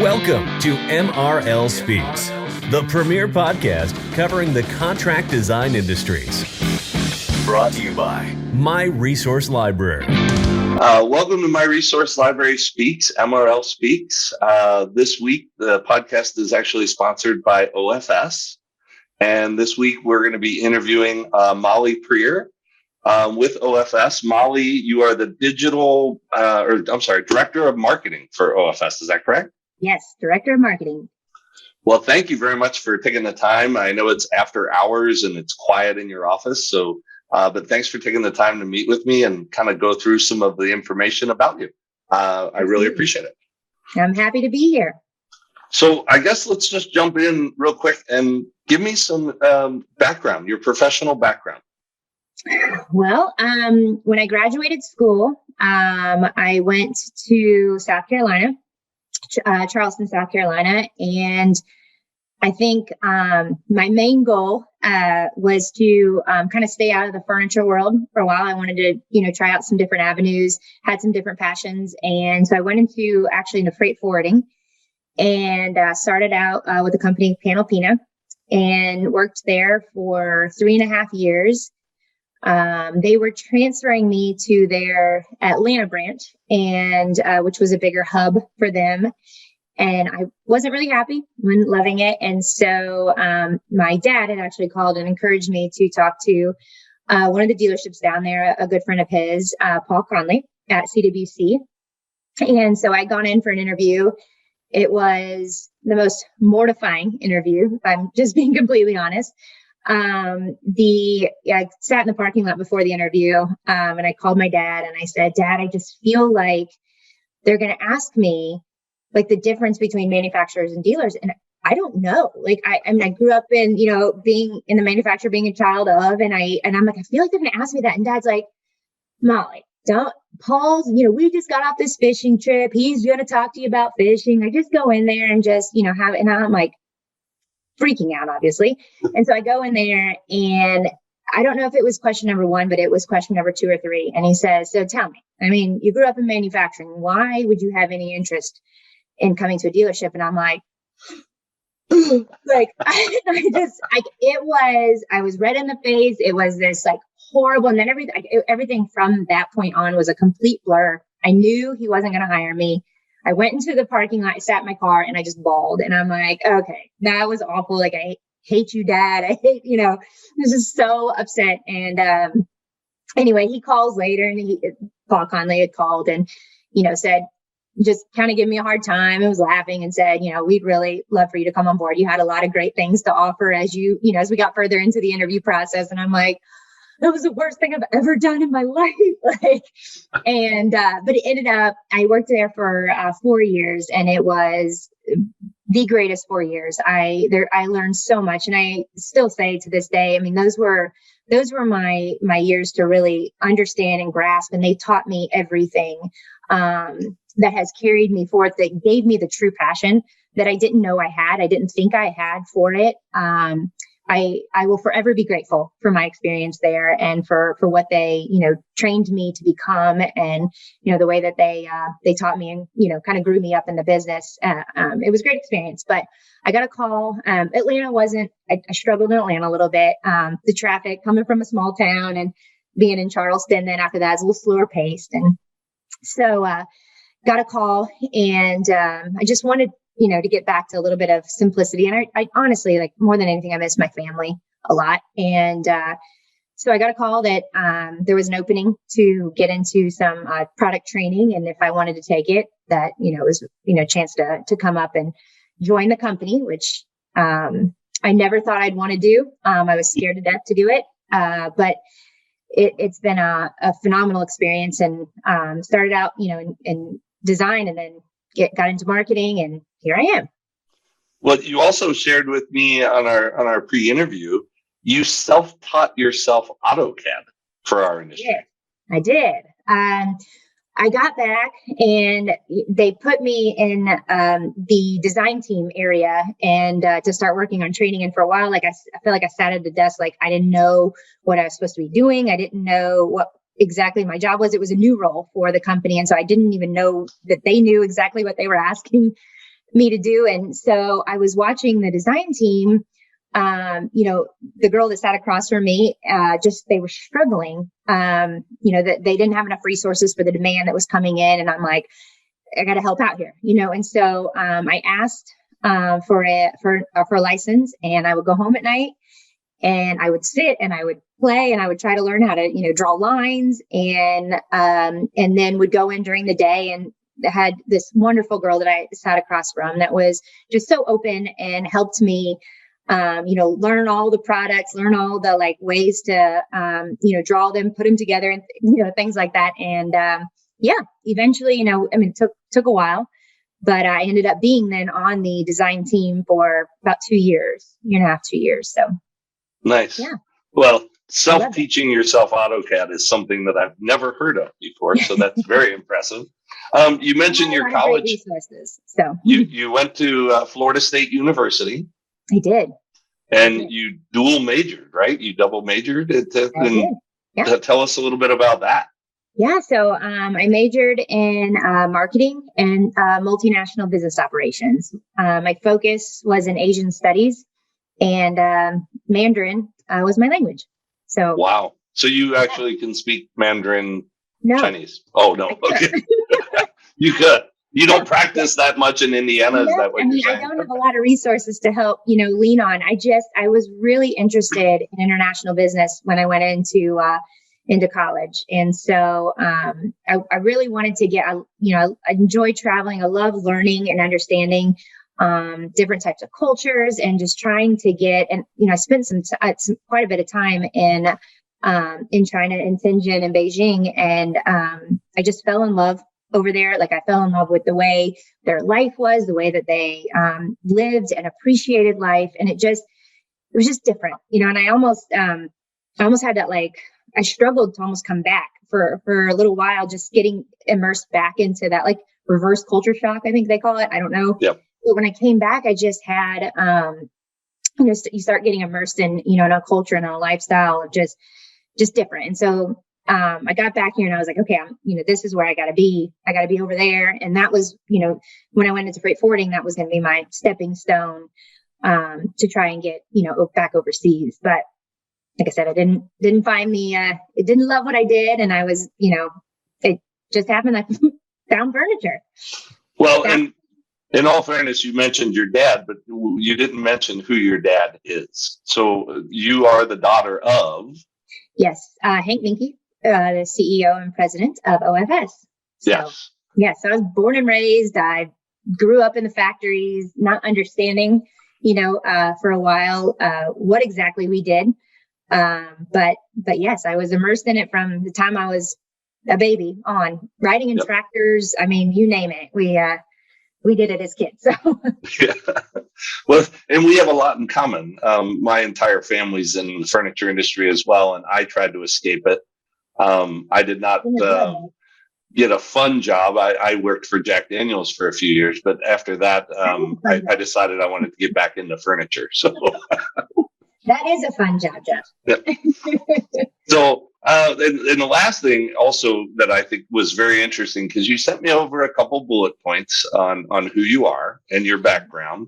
Welcome to MRL Speaks, the premier podcast covering the contract design industries. Brought to you by My Resource Library. Welcome to My Resource Library Speaks, MRL Speaks. This week, the podcast is actually sponsored by OFS. And this week, we're going to be interviewing Molly Prier with OFS. Molly, you are the Director of Marketing for OFS. Is that correct? Yes, Director of Marketing. Well, thank you very much for taking the time. I know it's after hours and it's quiet in your office. So, but thanks for taking the time to meet with me and kind of go through some of the information about you. I really appreciate it. I'm happy to be here. So I guess let's just jump in real quick and give me some background, your professional background. Well, when I graduated school, I went to South Carolina, Charleston, South Carolina. And I think my main goal was to kind of stay out of the furniture world for a while. I wanted to, try out some different avenues, had some different passions. And so I went into freight forwarding and started out with a company, Panalpina, and worked there for 3.5 years. They were transferring me to their Atlanta branch, and which was a bigger hub for them. And I wasn't really happy, wasn't loving it. And so my dad had actually called and encouraged me to talk to one of the dealerships down there, a good friend of his, Paul Conley at CWC. And so I'd gone in for an interview. It was the most mortifying interview, if I'm just being completely honest. I sat in the parking lot before the interview, and I called my dad and I said, Dad, I just feel like they're going to ask me like the difference between manufacturers and dealers. And I don't know. I grew up in, being in the manufacturer, being a child of, and I'm like, I feel like they're going to ask me that. And Dad's like, Molly, Paul's, we just got off this fishing trip. He's going to talk to you about fishing. I just go in there and just, have it. And I'm like, freaking out, obviously. And so I go in there and I don't know if it was question number 1, but it was question number 2 or 3. And he says, so tell me, you grew up in manufacturing. Why would you have any interest in coming to a dealership? And I'm like, I was red in the face. It was this horrible. And then everything from that point on was a complete blur. I knew he wasn't going to hire me. I went into the parking lot, I sat in my car, and I just bawled. And I'm like, okay, that was awful. I hate you, Dad. I hate, I was just so upset. And anyway, he calls later, and Paul Conley had called and, said, just kind of give me a hard time. And was laughing and said, we'd really love for you to come on board. You had a lot of great things to offer as as we got further into the interview process. And I'm like, that was the worst thing I've ever done in my life. But it ended up, I worked there for 4 years, and it was the greatest 4 years. I learned so much, and I still say to this day, those were my years to really understand and grasp. And they taught me everything, that has carried me forth, that gave me the true passion that I didn't know I had. I didn't think I had for it. I will forever be grateful for my experience there and for what they, trained me to become, and, the way that they taught me and, kind of grew me up in the business. It was a great experience, but I got a call. Atlanta wasn't, I struggled in Atlanta a little bit. The traffic coming from a small town and being in Charleston, then after that, it's a little slower paced. And so, got a call, and I just wanted to get back to a little bit of simplicity. And I honestly, more than anything, I miss my family a lot. And so I got a call that there was an opening to get into some product training. And if I wanted to take it, that, it was, a chance to come up and join the company, which I never thought I'd want to do. I was scared to death to do it. But it's been a phenomenal experience, and started out, in design, and then got into marketing, and here I am. Well, you also shared with me on our pre-interview, you self-taught yourself AutoCAD for our industry. I did. I got back, and they put me in the design team area, and to start working on training. And for a while, I feel like I sat at the desk, I didn't know what I was supposed to be doing. I didn't know what exactly my job was. It was a new role for the company. And so I didn't even know that they knew exactly what they were asking me to do. And so I was watching the design team, the girl that sat across from me, they were struggling, that they didn't have enough resources for the demand that was coming in. And I'm like, I got to help out here, And so I asked for a license, and I would go home at night and I would sit and I would play and I would try to learn how to, draw lines, and then would go in during the day, and had this wonderful girl that I sat across from that was just so open and helped me, learn all the products, learn all the ways to, draw them, put them together, and, things like that. And, eventually, it took a while, but I ended up being then on the design team for about 2 years, year and a half, 2 years. So. Nice. Yeah. Well, self-teaching yourself AutoCAD is something that I've never heard of before. So that's very impressive. You mentioned your college resources. So you went to Florida State University. I did. And you dual majored, right? You double majored. I did. Yeah. Tell us a little bit about that. Yeah. So I majored in marketing and multinational business operations. My focus was in Asian studies, and Mandarin was my language. So wow. So you actually can speak Mandarin Chinese? Oh, no. Okay. You could. You don't practice that much in Indiana. Is that what you're saying? I don't have a lot of resources to help, lean on. I was really interested in international business when I went into college. And so I really wanted to get, I enjoy traveling. I love learning and understanding different types of cultures, and just trying to get, and, I spent quite a bit of time in China, in Tianjin and Beijing. And I just fell in love over there. I fell in love with the way their life was, the way that they lived and appreciated life. And it was just different, and I almost had that, I struggled to almost come back for a little while, just getting immersed back into that, reverse culture shock, I think they call it. I don't know. Yep. But when I came back, I just had, you start getting immersed in, in a culture and a lifestyle of just different. And so I got back here and I was like, okay, this is where I got to be. I got to be over there. And that was, when I went into freight forwarding, that was going to be my stepping stone to try and get, back overseas. But like I said, I didn't find it didn't love what I did. And I was, it just happened. I found furniture. Well, and in all fairness, you mentioned your dad, but you didn't mention who your dad is. So you are the daughter of? Yes, Hank Minke, the CEO and president of OFS. So, yes. So I was born and raised. I grew up in the factories, not understanding, for a while, what exactly we did. But yes, I was immersed in it from the time I was a baby on, riding in tractors. I mean, you name it. We did it as kids. So. Yeah. Well, and we have a lot in common. My entire family's in the furniture industry as well, and I tried to escape it. I did not get a fun job. I worked for Jack Daniels for a few years, but after that, I decided I wanted to get back into furniture. So that is a fun job, Jeff. Yeah. So, and the last thing also that I think was very interesting, because you sent me over a couple bullet points on who you are and your background.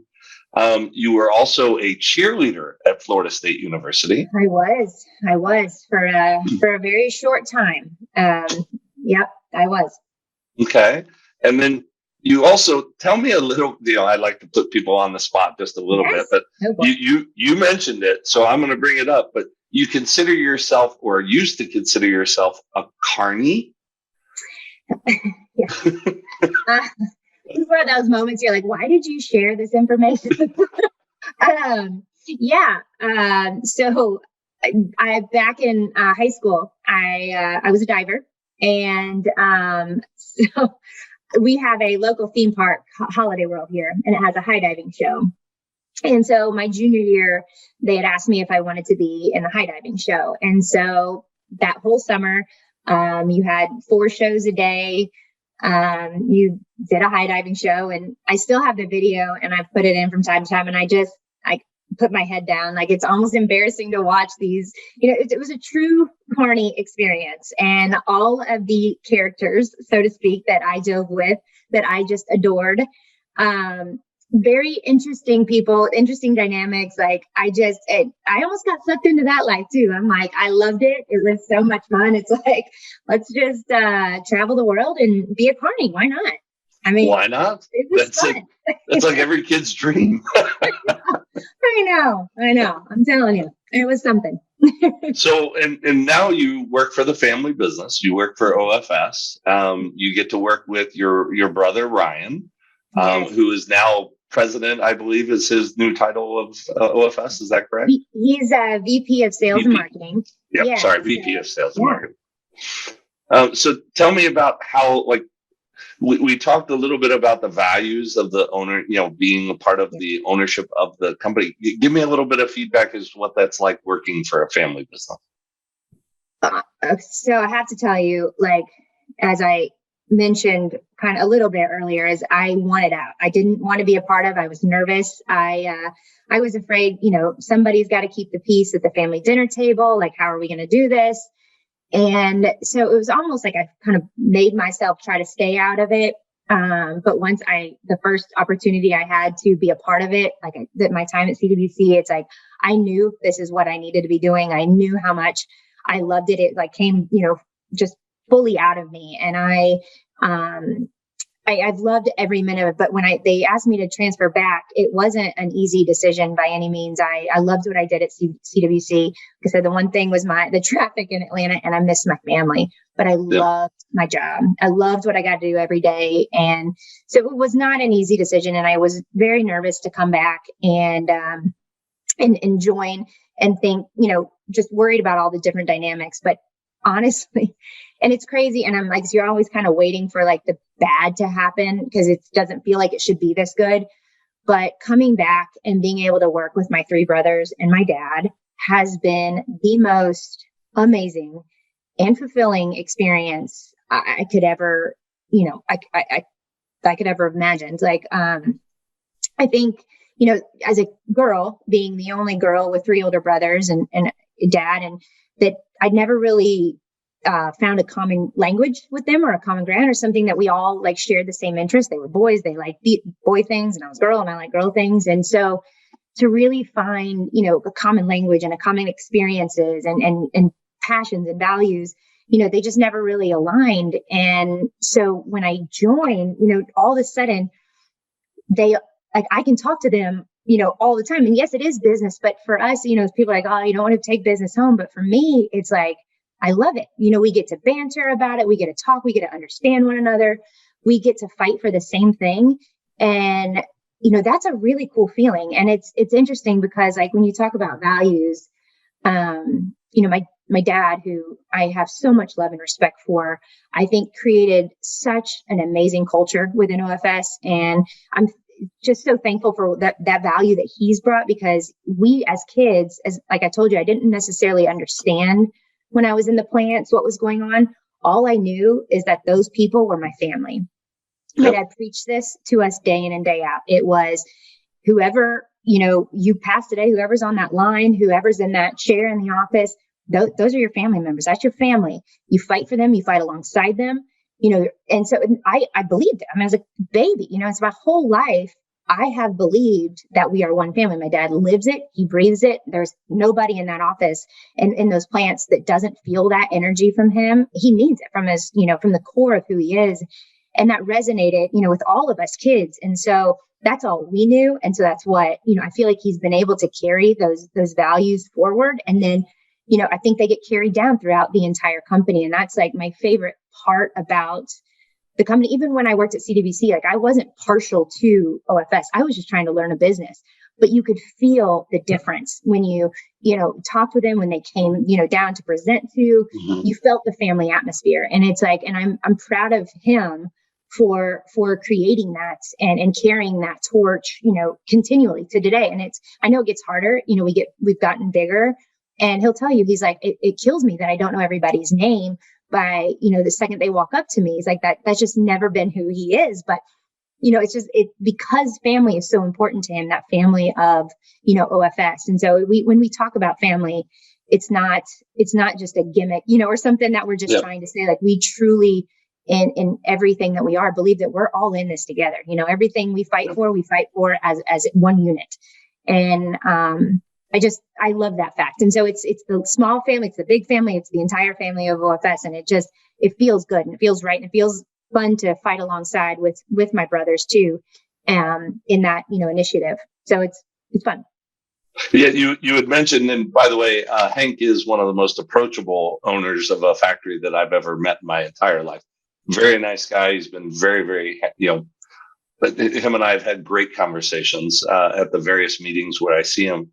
You were also a cheerleader at Florida State University. I was for a very short time. Yep, I was. Okay. And then you also tell me a little, I like to put people on the spot just a little bit, but you mentioned it, so I'm going to bring it up, but you consider yourself, or used to consider yourself, a carny? Yeah. This is one of those moments you're like, why did you share this information? So I back in high school, I was a diver, and so we have a local theme park, Holiday World here, and it has a high diving show. And so my junior year, they had asked me if I wanted to be in the high diving show. And so that whole summer, you had 4 shows a day. You did a high diving show, and I still have the video, and I put it in from time to time. And I put my head down. Like, it's almost embarrassing to watch these, it was a true carny experience. And all of the characters, so to speak, that I dove with, that I just adored, very interesting people, interesting dynamics. Like I almost got sucked into that life too. I'm like, I loved it. It was so much fun. It's like, let's just travel the world and be a carny. Why not? I mean, why not? That's fun. That's like every kid's dream. I know. I'm telling you, it was something. So, and now you work for the family business. You work for OFS. You get to work with your brother, Ryan, Yes. who is now president, I believe is his new title of OFS. Is that correct? He's a VP of sales and marketing. Yep. Yeah. Sorry, VP of sales and marketing. So tell me about how, like, we talked a little bit about the values of the owner, being a part of the ownership of the company. Give me a little bit of feedback as to what that's like working for a family business. So I have to tell you, like, as I mentioned kind of a little bit earlier, is I wanted out. I didn't want to be a part of. I was nervous. I was afraid, somebody's got to keep the peace at the family dinner table. Like, how are we going to do this? And so it was almost like I kind of made myself try to stay out of it. But once the first opportunity I had to be a part of it, like my time at CWC, it's like, I knew this is what I needed to be doing. I knew how much I loved it. It like came, just fully out of me. And I've loved every minute of it. But when they asked me to transfer back, it wasn't an easy decision by any means. I loved what I did at CWC. Because the one thing was the traffic in Atlanta, and I missed my family. But I loved my job. I loved what I got to do every day. And so it was not an easy decision. And I was very nervous to come back and join and think, just worried about all the different dynamics. But honestly, and it's crazy. And I'm like, so you're always kind of waiting for like the bad to happen because it doesn't feel like it should be this good. But coming back and being able to work with my three brothers and my dad has been the most amazing and fulfilling experience I could ever, I could ever imagine. Like, I think, as a girl, being the only girl with three older brothers and a dad, and that I'd never really found a common language with them or a common ground or something that we all like shared the same interest. They were boys. They liked boy things, and I was girl and I like girl things. And so to really find, a common language and a common experiences and passions and values, they just never really aligned. And so when I joined, all of a sudden I can talk to them, all the time. And yes, it is business, but for us, people are like, oh, you don't want to take business home. But for me, it's like, I love it. We get to banter about it. We get to talk. We get to understand one another. We get to fight for the same thing. And, that's a really cool feeling. And it's interesting because like when you talk about values, my dad, who I have so much love and respect for, I think created such an amazing culture within OFS. And I'm just so thankful for that value that he's brought, because we as kids, like I told you, I didn't necessarily understand when I was in the plants what was going on. All I knew is that those people were my family. My dad preached this to us day in and day out. It was whoever, you pass today, whoever's on that line, whoever's in that chair in the office, those are your family members. That's your family. You fight for them. You fight alongside them, and so I believed it. I mean, as a baby, it's my whole life. I have believed that we are one family. My dad lives it. He breathes it. There's nobody in that office and in those plants that doesn't feel that energy from him. He means it from his, from the core of who he is. And that resonated, with all of us kids. And so that's all we knew. And so that's what, I feel like he's been able to carry those values forward. And then, I think they get carried down throughout the entire company. And that's like my favorite part about the company. Even when I worked at CWC, like I wasn't partial to OFS. I was just trying to learn a business, but you could feel the difference when you talked with them, when they came, down to present to, you felt the family atmosphere. And it's like, and I'm proud of him for creating that and carrying that torch, continually to today. And I know it gets harder, we've gotten bigger, and he'll tell you, he's like, it kills me that I don't know everybody's name by, the second they walk up to me. He's like, that's just never been who he is. But, it's just, because family is so important to him, that family of, OFS. And so when we talk about family, it's not just a gimmick, or something that we're just trying to say, like we truly in everything that we are, believe that we're all in this together. Everything we fight for as one unit. And I love that fact. And so it's the small family, it's the big family, it's the entire family of OFS. And it feels good and it feels right. And it feels fun to fight alongside with my brothers too, in that, initiative. So it's fun. Yeah, you had mentioned, and by the way, Hank is one of the most approachable owners of a factory that I've ever met in my entire life. Very nice guy. He's been very, very, but him and I have had great conversations at the various meetings where I see him.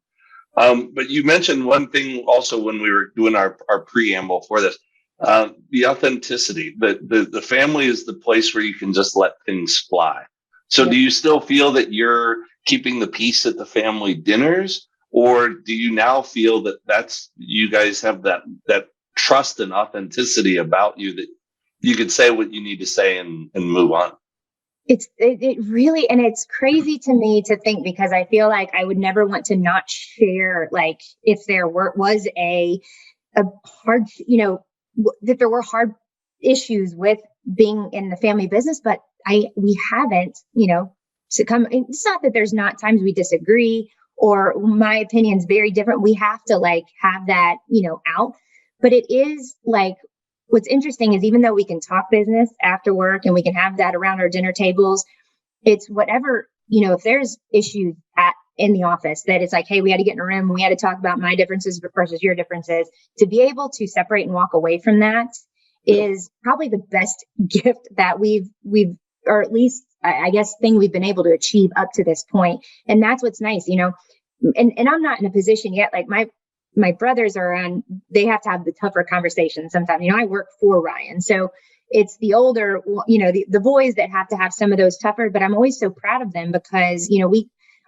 But you mentioned one thing also when we were doing our preamble for this, the authenticity. The family is the place where you can just let things fly. So do you still feel that you're keeping the peace at the family dinners? Or do you now feel that you guys have that trust and authenticity about you that you can say what you need to say and move on? It really, and it's crazy to me to think, because I feel like I would never want to not share, like if there was a hard, that there were hard issues with being in the family business, but we haven't, succumb. It's not that there's not times we disagree or my opinion's very different. We have to have that, out, but it is what's interesting is even though we can talk business after work and we can have that around our dinner tables, it's whatever, if there's issues in the office that it's hey, we had to get in a room and we had to talk about my differences versus your differences, to be able to separate and walk away from that is probably the best gift that we've, or at least I guess thing we've been able to achieve up to this point. And that's what's nice, and I'm not in a position yet, my brothers they have to have the tougher conversations sometimes. I work for Ryan. So it's the older, the boys that have to have some of those tougher, but I'm always so proud of them because,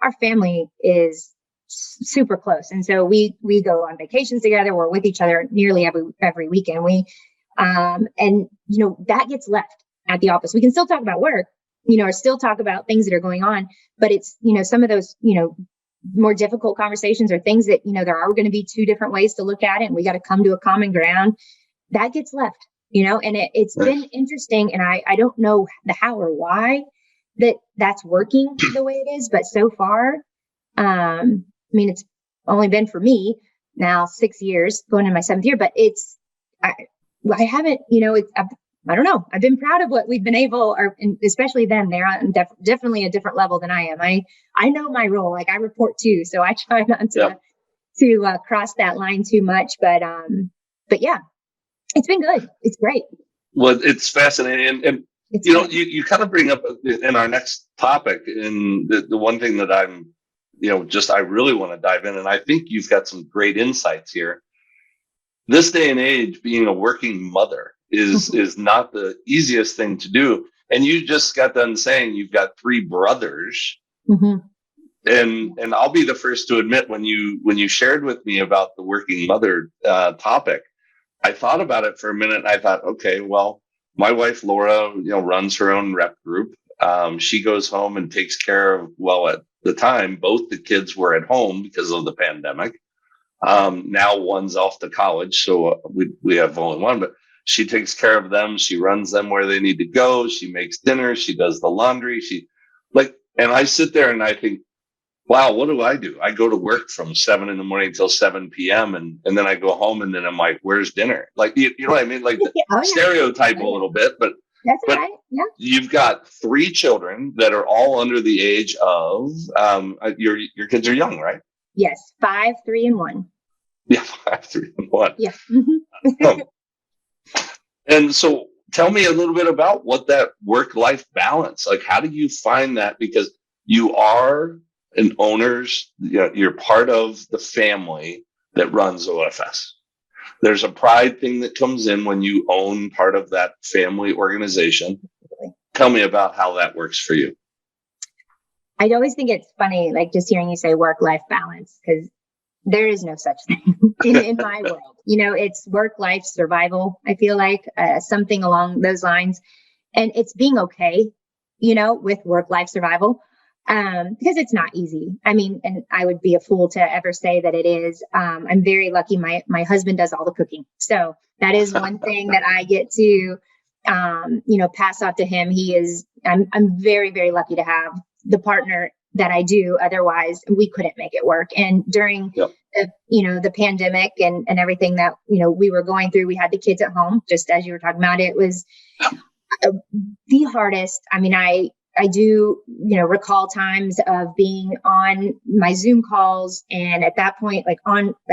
our family is super close. And so we go on vacations together. We're with each other nearly every weekend. That gets left at the office. We can still talk about work, or still talk about things that are going on, but it's, some of those, more difficult conversations or things that, there are going to be two different ways to look at it. And we got to come to a common ground that gets left, and it's been interesting. And I don't know the how or why that's working the way it is, but so far, it's only been for me now 6 years going in my 7th year, but I haven't, I don't know. I've been proud of what we've been able, and especially them. They're on definitely a different level than I am. I know my role. I report too, so I try not to cross that line too much. But yeah, it's been good. It's great. Well, it's fascinating, and you kind of bring up in our next topic, and the one thing that I'm, I really want to dive in, and I think you've got some great insights here. This day and age, being a working mother is not the easiest thing to do. And you just got done saying you've got 3 brothers. Mm-hmm. And I'll be the first to admit, when you shared with me about the working mother topic, I thought about it for a minute and I thought, okay, well, my wife, Laura, runs her own rep group. She goes home and takes care of, at the time, both the kids were at home because of the pandemic. Now one's off to college, so we have only one, but she takes care of them. She runs them where they need to go. She makes dinner. She does the laundry. And I sit there and I think, wow, what do? I go to work from 7 a.m. till 7 p.m. And then I go home and then I'm like, where's dinner? You know what I mean? Stereotype a little bit, but that's right. Yeah. You've got 3 children that are all under the age of, your kids are young, right? Yes. 5, 3, and 1. Yeah. 5, 3, and 1. Yeah. Mm-hmm. And so tell me a little bit about what that work-life balance, how do you find that? Because you are an owner's, you're part of the family that runs OFS. There's a pride thing that comes in when you own part of that family organization. Tell me about how that works for you. I always think it's funny, just hearing you say work-life balance, because there is no such thing in my world. It's work-life survival. I feel like something along those lines, and it's being okay, with work-life survival, because it's not easy. And I would be a fool to ever say that it is. I'm very lucky. My husband does all the cooking, so that is one thing that I get to pass off to him. I'm very, very lucky to have the partner that I do. Otherwise we couldn't make it work. And during the pandemic and everything that, we were going through, we had the kids at home, just as you were talking about. It was the hardest. I mean, I do, recall times of being on my Zoom calls. And at that point, I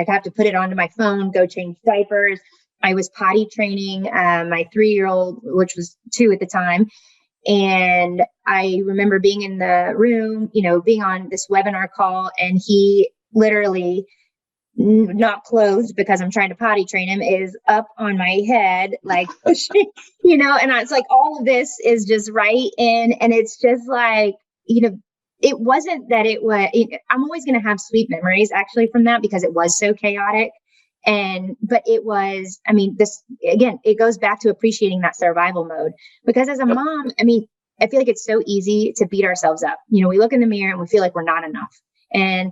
have to put it onto my phone, go change diapers. I was potty training my 3-year-old, which was 2 at the time. And I remember being in the room, being on this webinar call, and he literally, not clothed because I'm trying to potty train him, is up on my head, like pushing, and it's like, all of this is just right in. And it's just like, it wasn't that I'm always going to have sweet memories actually from that, because it was so chaotic. But it was, this, again, it goes back to appreciating that survival mode, because as a mom, I feel like it's so easy to beat ourselves up. We look in the mirror and we feel like we're not enough. And,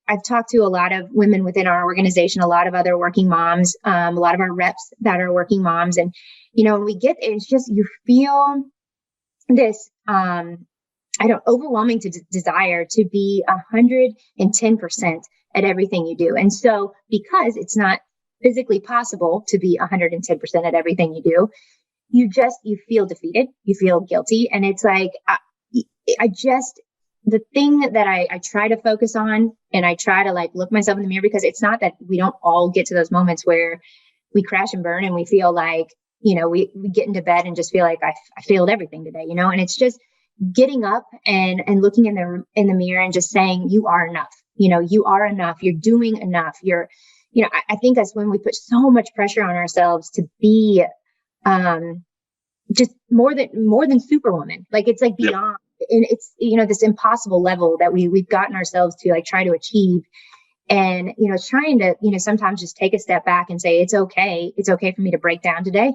I've talked to a lot of women within our organization, a lot of other working moms, a lot of our reps that are working moms. And, when we get there, it's just, you feel this, overwhelming desire to be 110% at everything you do. And so, because it's not physically possible to be 110% at everything you do, you feel defeated, you feel guilty. And it's like, the thing that I try to focus on, and I try to look myself in the mirror, because it's not that we don't all get to those moments where we crash and burn and we feel like, we get into bed and just feel like I failed everything today, and it's just getting up and looking in the mirror and just saying, you are enough. You are enough. You're doing enough. I think that's when we put so much pressure on ourselves to be, just more than Superwoman. Like, it's like beyond, and it's, this impossible level that we've gotten ourselves to try to achieve. And, trying to, sometimes just take a step back and say, it's okay. It's okay for me to break down today,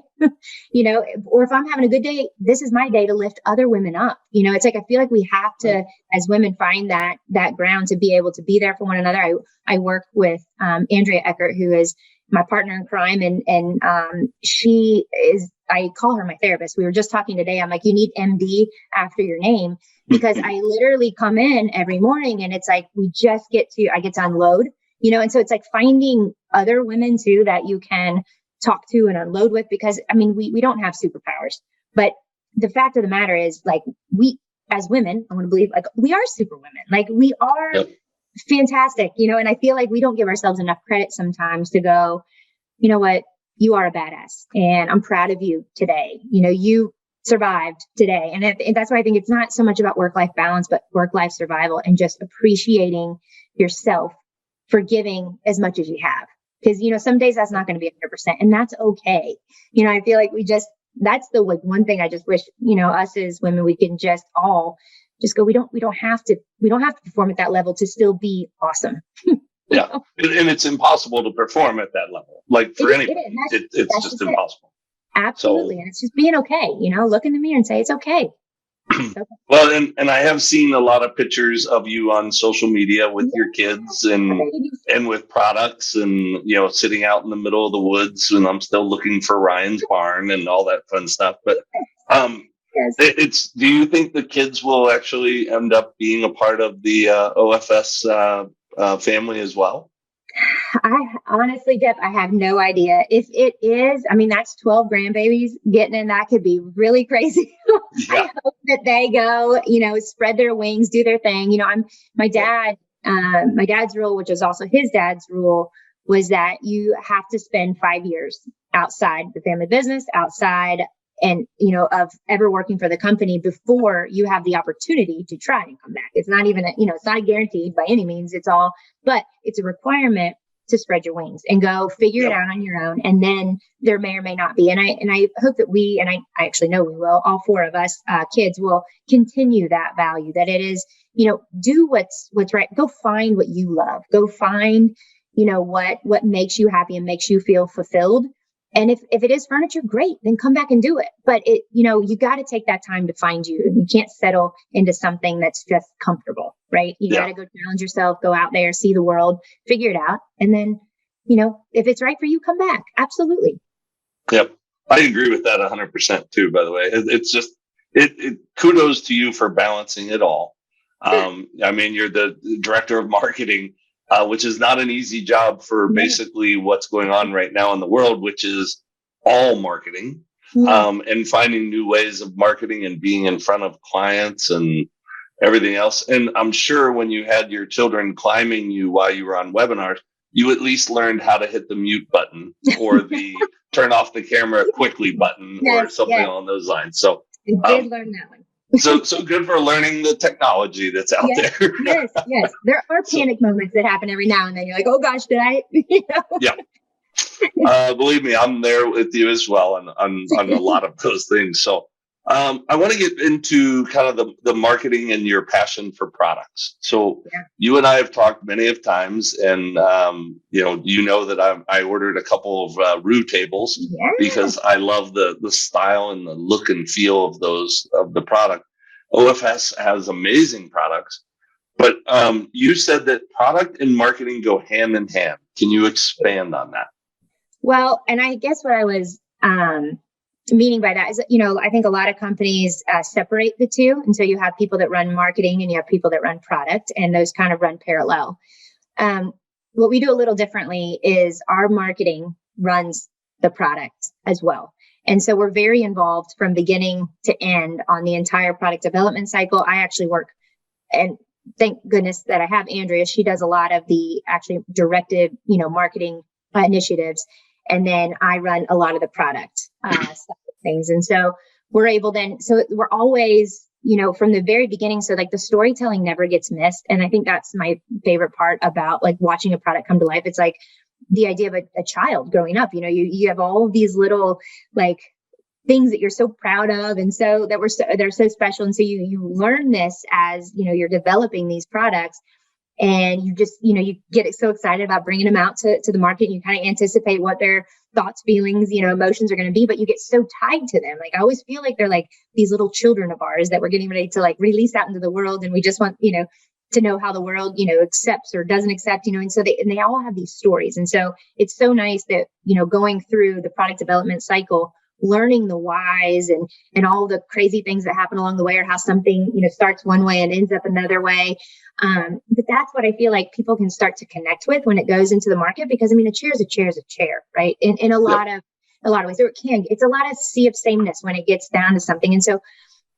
or if I'm having a good day, this is my day to lift other women up. It's like, I feel like we have to, as women, find that ground to be able to be there for one another. I work with Andrea Eckert, who is my partner in crime. And she is, I call her my therapist. We were just talking today. I'm like, you need MD after your name, because I literally come in every morning and it's like, I get to unload, and so it's like finding other women too, that you can talk to and unload with, because we don't have superpowers, but the fact of the matter is, we, as women, I want to believe, we are superwomen. We are fantastic, and I feel like we don't give ourselves enough credit sometimes to go, you know what, you are a badass and I'm proud of you today. You survived today. And that's why I think it's not so much about work-life balance, but work-life survival, and just appreciating yourself for giving as much as you have. Because, some days that's not going to be 100%, and that's okay. I feel like that's the one thing I just wish, us as women, we can just all just go, we don't have to perform at that level to still be awesome. Yeah. And it's impossible to perform at that level. For anybody, it's just impossible. Absolutely. And it's just being okay, look in the mirror and say, it's okay. Well, and I have seen a lot of pictures of you on social media with your kids and with products and, sitting out in the middle of the woods, and I'm still looking for Ryan's barn and all that fun stuff. But do you think the kids will actually end up being a part of the OFS family as well? I honestly, Jeff, I have no idea. If it is, that's 12 grandbabies getting in. That could be really crazy. Yeah. I hope that they go, spread their wings, do their thing. My dad's rule, which is also his dad's rule, was that you have to spend 5 years outside the family business, outside and, of ever working for the company before you have the opportunity to try and come back. It's not even, it's not guaranteed by any means. But it's a requirement to spread your wings and go figure it out on your own. And then there may or may not be. And I hope that I actually know we will, all 4 of us, kids will continue that value, that it is, do what's right. Go find what you love. Go find, what makes you happy and makes you feel fulfilled. And if it is furniture, great, then come back and do it. But you got to take that time to find you. You can't settle into something that's just comfortable, right? You got to go challenge yourself, go out there, see the world, figure it out. And then, if it's right for you, come back. Absolutely. Yep. I agree with that 100% too, by the way. It's just, kudos to you for balancing it all. I mean, you're the director of marketing, which is not an easy job for basically what's going on right now in the world, which is all marketing, and finding new ways of marketing and being in front of clients and everything else. And I'm sure when you had your children climbing you while you were on webinars, you at least learned how to hit the mute button or the turn off the camera quickly button or something along those lines. So I did learn that one. so good for learning the technology that's out there. Yes. There are panic moments that happen every now and then. You're like, oh gosh, did I? Yeah. Believe me, I'm there with you as well on a lot of those things. So I want to get into kind of the marketing and your passion for products. So you and I have talked many of times, and you know that I ordered a couple of Roux tables because I love the style and the look and feel of the product. OFS has amazing products, but you said that product and marketing go hand in hand. Can you expand on that? Well, and I guess what I was meaning by that is, I think a lot of companies separate the two. And so you have people that run marketing and you have people that run product, and those kind of run parallel. What we do a little differently is our marketing runs the product as well. And so we're very involved from beginning to end on the entire product development cycle. I actually work, and thank goodness that I have Andrea. She does a lot of the actually directed, marketing initiatives. And then I run a lot of the product side of things. And so we're able so we're always, from the very beginning. So like the storytelling never gets missed. And I think that's my favorite part about like watching a product come to life. It's like the idea of a child growing up, you have all of these little like things that you're so proud of. And so they're so special. And so you learn this as, you're developing these products. And you just, you get so excited about bringing them out to the market. And you kind of anticipate what their thoughts, feelings, emotions are going to be, but you get so tied to them. Like I always feel like they're like these little children of ours that we're getting ready to like release out into the world. And we just want, to know how the world, accepts or doesn't accept, and so they all have these stories. And so it's so nice that, going through the product development cycle, learning the whys and all the crazy things that happen along the way, or how something, starts one way and ends up another way. But that's what I feel like people can start to connect with when it goes into the market, because a chair is a chair is a chair, right? In a lot of ways, or it's a lot of sea of sameness when it gets down to something. And so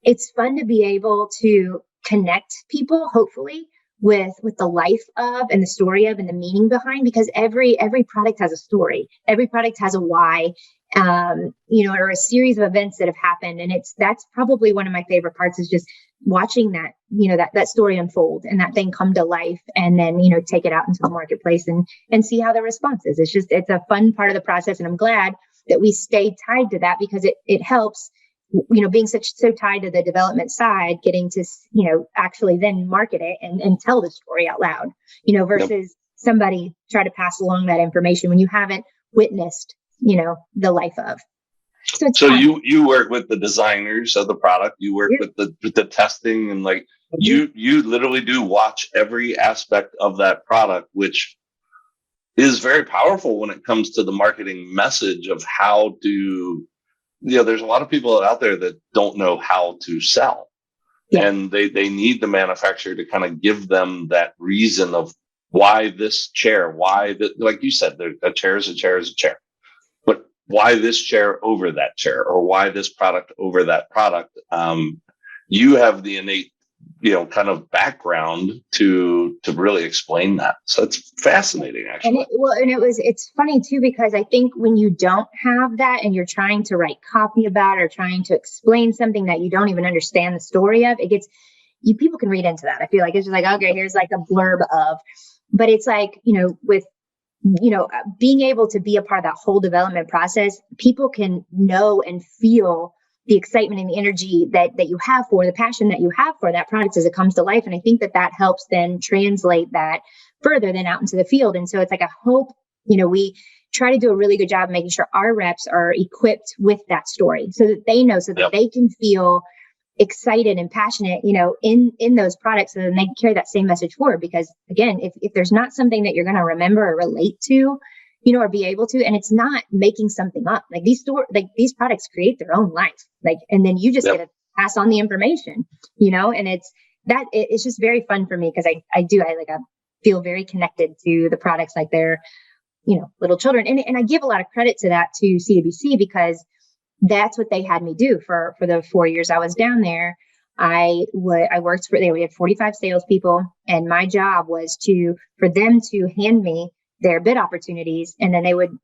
it's fun to be able to connect people, hopefully, with the life of and the story of and the meaning behind, because every product has a story. Every product has a why. Or a series of events that have happened. And that's probably one of my favorite parts, is just watching that, that story unfold and that thing come to life, and then, take it out into the marketplace and see how the response is. It's a fun part of the process. And I'm glad that we stay tied to that, because it helps, being so tied to the development side, getting to, actually then market it and tell the story out loud, versus somebody try to pass along that information when you haven't witnessed the life of. So you work with the designers of the product, you work with the testing, and like you literally do watch every aspect of that product, which is very powerful when it comes to the marketing message of how to, there's a lot of people out there that don't know how to sell, and they need the manufacturer to kind of give them that reason of why this chair, like you said, a chair is a chair is a chair. But why this chair over that chair, or why this product over that product? You have the innate, kind of background to really explain that. So it's fascinating, actually. It's funny too, because I think when you don't have that and you're trying to write copy about it, or trying to explain something that you don't even understand the story of, people can read into that. I feel like it's just like, okay, here's like a blurb of, but it's like, with being able to be a part of that whole development process, people can know and feel the excitement and the energy that you have for the passion that you have for that product as it comes to life. And I think that helps then translate that further then out into the field. And so it's like, I hope, we try to do a really good job of making sure our reps are equipped with that story, so that they know, so that they can feel excited and passionate, in those products, and then they carry that same message forward. Because again, if there's not something that you're going to remember or relate to, or be able to, and it's not making something up. Like these products create their own life. And then you just get to pass on the information, and it's just very fun for me because I feel very connected to the products like they're, little children. And I give a lot of credit to that to CWC because that's what they had me do for the 4 years I was down there. I worked we had 45 salespeople, and my job was for them to hand me their bid opportunities, and then they would,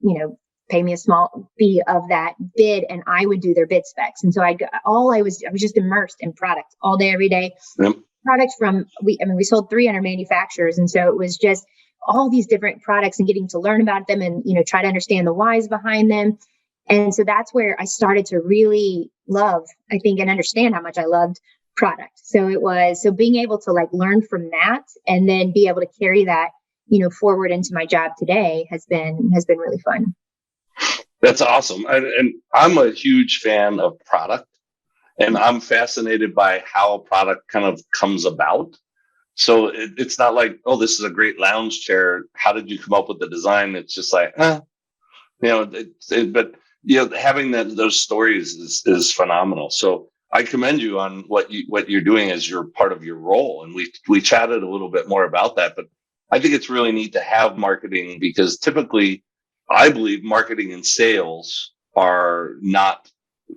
pay me a small fee of that bid, and I would do their bid specs. And so I was just immersed in product all day, every day. Yep. Products we sold 300 manufacturers, and so it was just all these different products and getting to learn about them and try to understand the whys behind them. And so that's where I started to really love, I think, and understand how much I loved product. So being able to learn from that and then be able to carry that, forward into my job today has been really fun. That's awesome. And I'm a huge fan of product, and I'm fascinated by how a product kind of comes about. So it's not like, oh, this is a great lounge chair. How did you come up with the design? It's just like, but having those stories is phenomenal. So I commend you on what you're doing as your part of your role. And we chatted a little bit more about that, but I think it's really neat to have marketing because typically I believe marketing and sales are not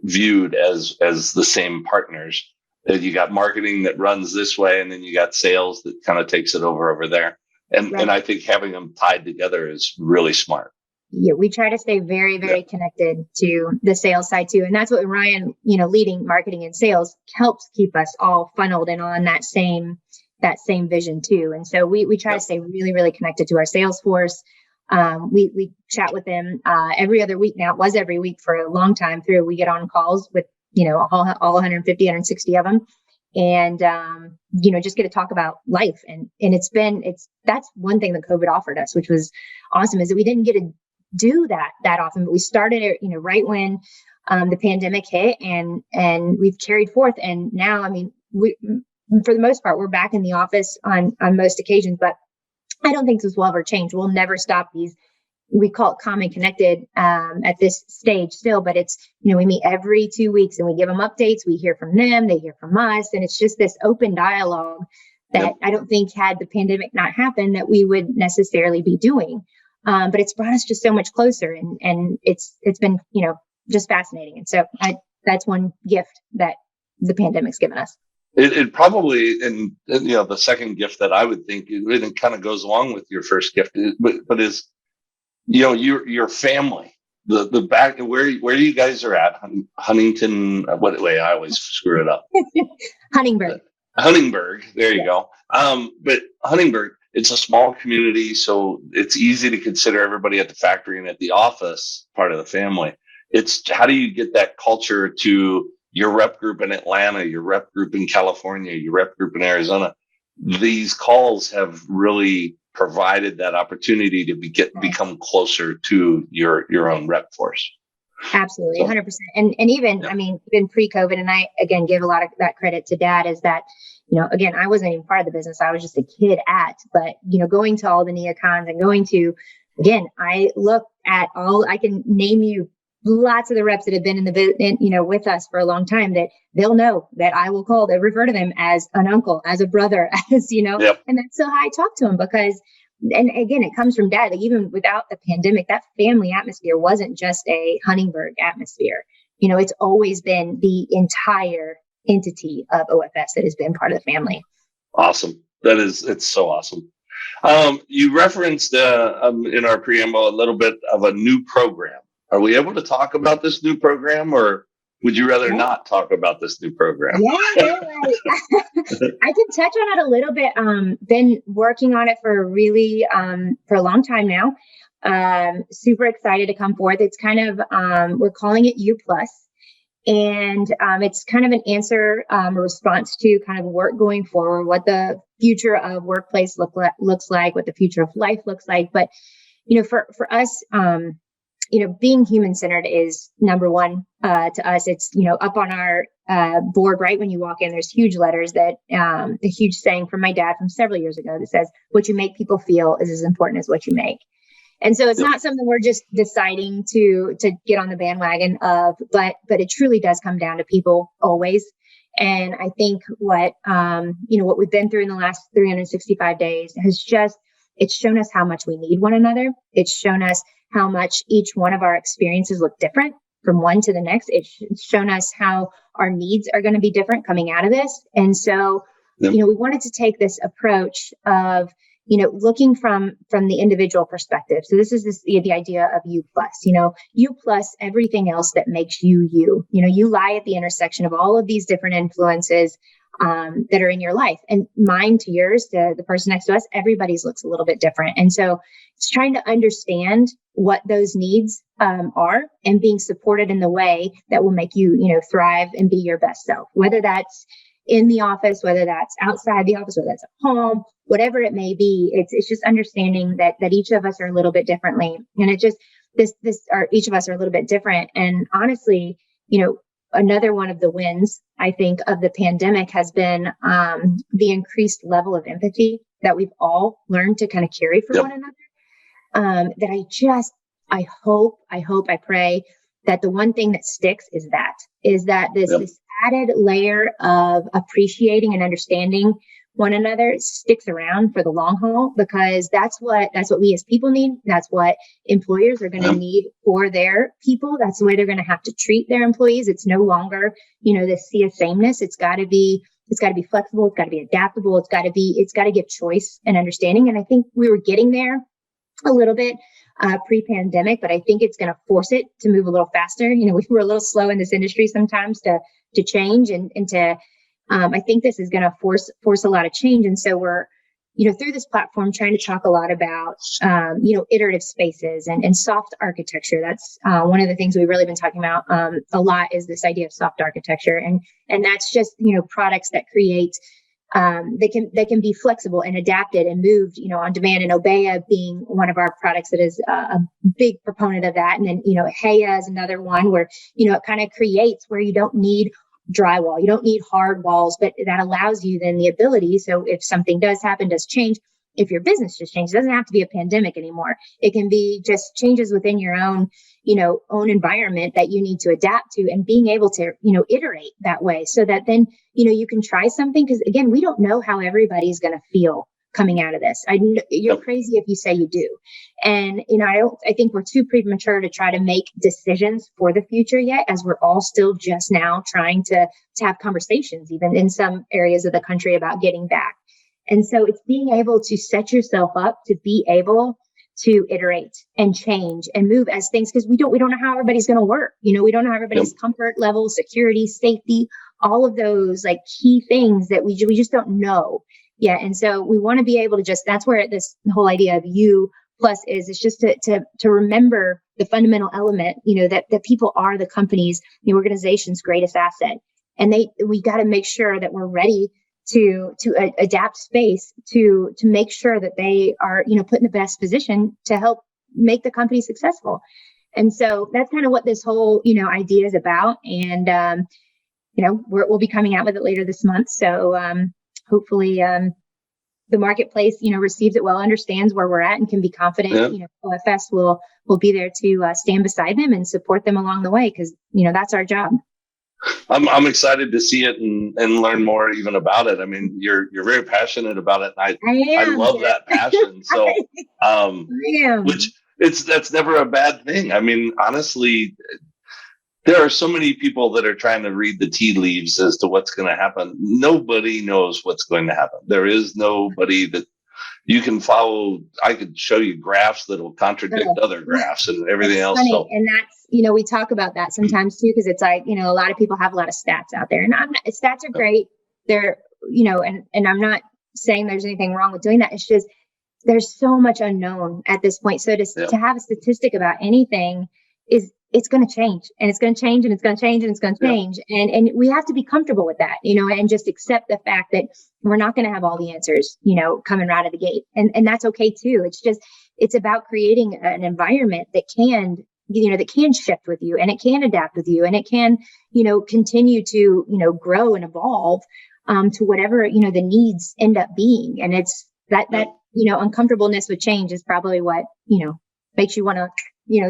viewed as the same partners. You got marketing that runs this way, and then you got sales that kind of takes it over there. And right. And I think having them tied together is really smart. Yeah, we try to stay very, very connected to the sales side too. And that's what Ryan, leading marketing and sales helps keep us all funneled and on that same vision too. And so we try to stay really, really connected to our sales force. We chat with them every other week now. It was every week for a long time through. We get on calls with, all 150, 160 of them. And, just get to talk about life. And that's one thing that COVID offered us, which was awesome, is that we didn't get to do that often, but we started it, right when the pandemic hit, and we've carried forth. And now, we, for the most part, we're back in the office on most occasions, but I don't think this will ever change. We'll never stop these. We call it calm and connected at this stage still, but it's, we meet every 2 weeks and we give them updates. We hear from them, they hear from us. And it's just this open dialogue that I don't think had the pandemic not happened that we would necessarily be doing. But it's brought us just so much closer, and it's been, just fascinating. And so that's one gift that the pandemic's given us. It probably, and the second gift that I would think it kind of goes along with your first gift, but is, your family, the back where you guys are at, Huntington. What way? I always screw it up. Huntingburg. There you go. But Huntingburg, it's a small community, so it's easy to consider everybody at the factory and at the office part of the family. It's how do you get that culture to your rep group in Atlanta, your rep group in California, your rep group in Arizona? These calls have really provided that opportunity to become closer to your own rep force. Absolutely, 100%. And even, even pre-COVID, and I, again, give a lot of that credit to Dad, is that, again, I wasn't even part of the business. I was just a kid but, going to all the neocons and going to, again, I look at I can name you lots of the reps that have been with us for a long time, that they'll know that I will refer to them as an uncle, as a brother, as, and that's so how I talk to them because, and again, it comes from Dad. Like even without the pandemic, that family atmosphere wasn't just a Huntingburg atmosphere. It's always been the entire entity of OFS that has been part of the family. Awesome. It's so awesome. You referenced in our preamble a little bit of a new program. Are we able to talk about this new program, or would you rather not talk about this new program? Yeah. I can touch on it a little bit. Been working on it for a long time now. Super excited to come forth. It's kind of, we're calling it U+. And it's kind of an answer, a response to kind of work going forward, what the future of workplace looks like, what the future of life looks like. But, for us, being human-centered is number one to us. It's, up on our board, right when you walk in, there's huge letters that a huge saying from my dad from several years ago that says, what you make people feel is as important as what you make. And so it's not something we're just deciding to get on the bandwagon of, but it truly does come down to people always. And I think what we've been through in the last 365 days it's shown us how much we need one another. It's shown us how much each one of our experiences look different from one to the next. It's shown us how our needs are going to be different coming out of this. And so, we wanted to take this approach of, looking from the individual perspective. So this is the idea of you plus, you plus everything else that makes you, you lie at the intersection of all of these different influences that are in your life, and mine to yours, to the person next to us, everybody's looks a little bit different. And so it's trying to understand what those needs are and being supported in the way that will make you, thrive and be your best self, whether that's in the office, whether that's outside the office, whether that's at home, whatever it may be. It's just understanding that each of us are a little bit differently. And it just, each of us are a little bit different. And honestly, another one of the wins, I think, of the pandemic has been the increased level of empathy that we've all learned to kind of carry for one another. I hope, I pray that the one thing that sticks is that this added layer of appreciating and understanding one another sticks around for the long haul, because that's what we as people need. That's what employers are going to need for their people. That's the way they're going to have to treat their employees. It's no longer, this sea of sameness. It's got to be flexible. It's got to be adaptable. It's got to give choice and understanding. And I think we were getting there a little bit pre-pandemic, but I think it's going to force it to move a little faster. We were a little slow in this industry sometimes to change and to, I think this is going to force a lot of change. And so we're, through this platform, trying to talk a lot about, iterative spaces and soft architecture. That's one of the things we've really been talking about a lot, is this idea of soft architecture. And that's just, products that create, they can be flexible and adapted and moved, on demand. And Obeya being one of our products that is a big proponent of that. And then, Heya is another one where, it kind of creates where you don't need drywall, you don't need hard walls, but that allows you then the ability. So if something does change, if your business just changes, it doesn't have to be a pandemic anymore. It can be just changes within your own, own environment that you need to adapt to, and being able to, iterate that way, so that then, you can try something. Because again, we don't know how everybody's going to feel coming out of this. You're crazy if you say you do. And, I think we're too premature to try to make decisions for the future yet, as we're all still just now trying to have conversations, even in some areas of the country, about getting back. And so it's being able to set yourself up to be able to iterate and change and move as things, because we don't know how everybody's going to work. We don't know everybody's comfort level, security, safety, all of those like key things that we just don't know. Yeah. And so we want to be able to that's where this whole idea of you plus is. It's just to remember the fundamental element, that people are the company's, the organization's greatest asset. And we got to make sure that we're ready to adapt space to make sure that they are, put in the best position to help make the company successful. And so that's kind of what this whole, idea is about. And, we'll be coming out with it later this month. So, hopefully, the marketplace, receives it well, understands where we're at, and can be confident. OFS will be there to stand beside them and support them along the way, because, that's our job. I'm excited to see it and learn more even about it. I mean, you're very passionate about it. I love that passion. So, that's never a bad thing. I mean, honestly, there are so many people that are trying to read the tea leaves as to what's going to happen. Nobody knows what's going to happen. There is nobody that you can follow. I could show you graphs that will contradict other graphs and everything else. So. And that's, we talk about that sometimes too, because it's like, a lot of people have a lot of stats out there, and stats are great. They're, and I'm not saying there's anything wrong with doing that. It's just, there's so much unknown at this point. So to have a statistic about anything it's going to change, and it's going to change, and it's going to change, and it's going to change. And we have to be comfortable with that, and just accept the fact that we're not going to have all the answers, coming right out of the gate. And that's okay too. It's about creating an environment that can, that can shift with you, and it can adapt with you, and it can, continue to, grow and evolve, to whatever, the needs end up being. And it's that uncomfortableness with change is probably what, makes you want to,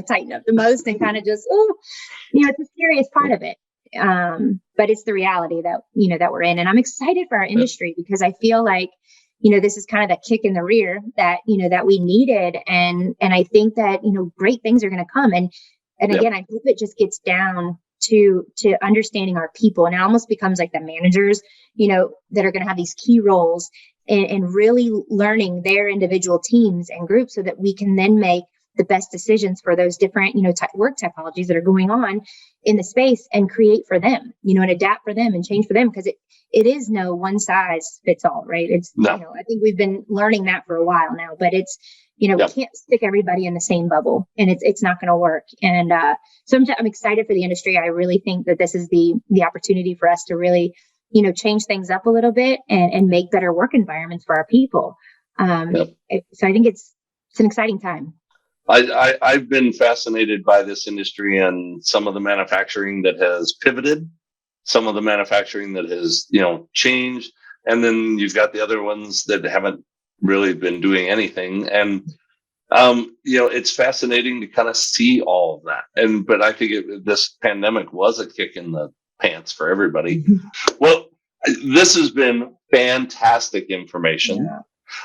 tighten up the most and kind of just, it's a serious part of it. But it's the reality that, that we're in. And I'm excited for our industry because I feel like, this is kind of that kick in the rear that, that we needed. And I think that, great things are going to come. And again, I hope it just gets down to understanding our people. And it almost becomes like the managers, that are going to have these key roles and really learning their individual teams and groups so that we can then make the best decisions for those different, work typologies that are going on in the space and create for them, and adapt for them and change for them. Because it is no one size fits all, right? It's, I think we've been learning that for a while now, but it's, we can't stick everybody in the same bubble and it's not going to work. And so I'm excited for the industry. I really think that this is the opportunity for us to really, change things up a little bit and make better work environments for our people. So I think it's an exciting time. I've been fascinated by this industry and some of the manufacturing that has pivoted, some of the manufacturing that has, changed. And then you've got the other ones that haven't really been doing anything. And, it's fascinating to kind of see all of that. But I think this pandemic was a kick in the pants for everybody. Well, this has been fantastic information. Yeah.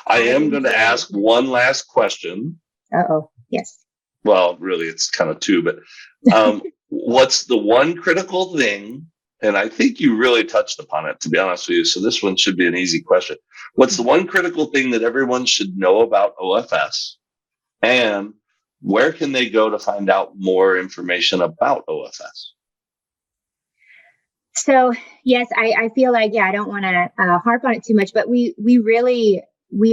I am going to ask one last question. Uh-oh. Yes. Well, really, it's kind of two, but what's the one critical thing? And I think you really touched upon it, to be honest with you. So this one should be an easy question. What's the one critical thing that everyone should know about OFS? And where can they go to find out more information about OFS? So, yes, I feel like, I don't want to harp on it too much, but we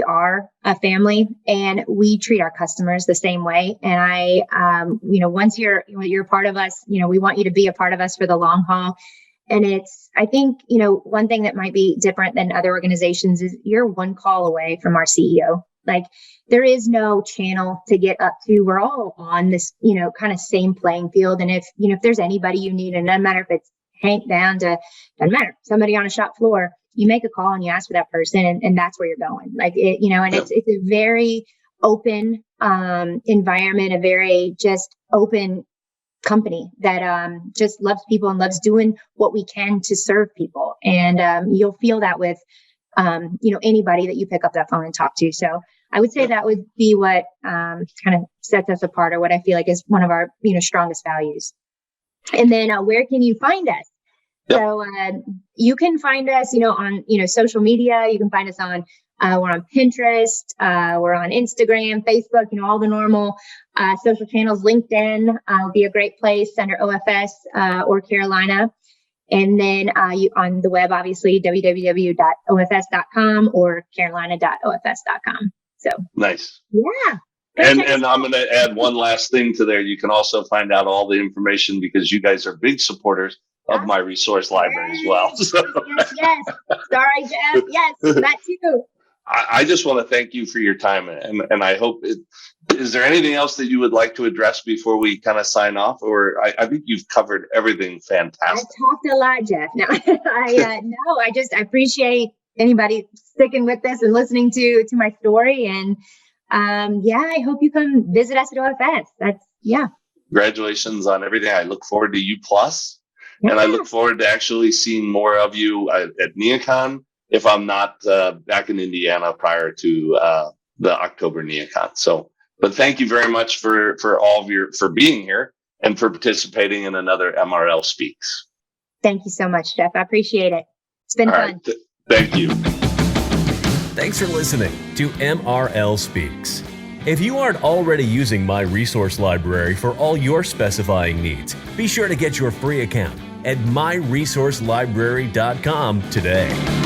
are a family and we treat our customers the same way. And once you're part of us, we want you to be a part of us for the long haul. And I think, one thing that might be different than other organizations is you're one call away from our CEO. Like there is no channel to get up to. We're all on this, kind of same playing field. And if there's anybody you need, and no matter if it's Hank down to, doesn't matter, somebody on a shop floor, you make a call and you ask for that person and that's where you're going. Like it, and it's a very open, environment, a very just open company that, just loves people and loves doing what we can to serve people. And, you'll feel that with, anybody that you pick up that phone and talk to. So I would say that would be what, kind of sets us apart or what I feel like is one of our, strongest values. And then, where can you find us? Yep. So you can find us, on, social media. You can find us on, we're on Pinterest, we're on Instagram, Facebook, all the normal social channels. LinkedIn would be a great place under OFS or Carolina. And then you on the web, obviously, www.ofs.com or carolina.ofs.com. So nice. Yeah. And I'm going to add one last thing to there. You can also find out all the information because you guys are big supporters of my resource library as well. So. Yes. Sorry, Jeff. Yes, that too. I just want to thank you for your time. And I hope is there anything else that you would like to address before we kind of sign off? Or I think you've covered everything fantastic. I talked a lot, Jeff. No, I appreciate anybody sticking with this and listening to my story. And I hope you come visit us at OFS. Congratulations on everything. I look forward to you plus. And I look forward to actually seeing more of you at NeoCon if I'm not back in Indiana prior to the October NeoCon. So, but thank you very much for all of for being here and for participating in another MRL Speaks. Thank you so much, Jeff. I appreciate it. It's been fun. Right. Thank you. Thanks for listening to MRL Speaks. If you aren't already using My Resource Library for all your specifying needs, be sure to get your free account at myresourcelibrary.com today.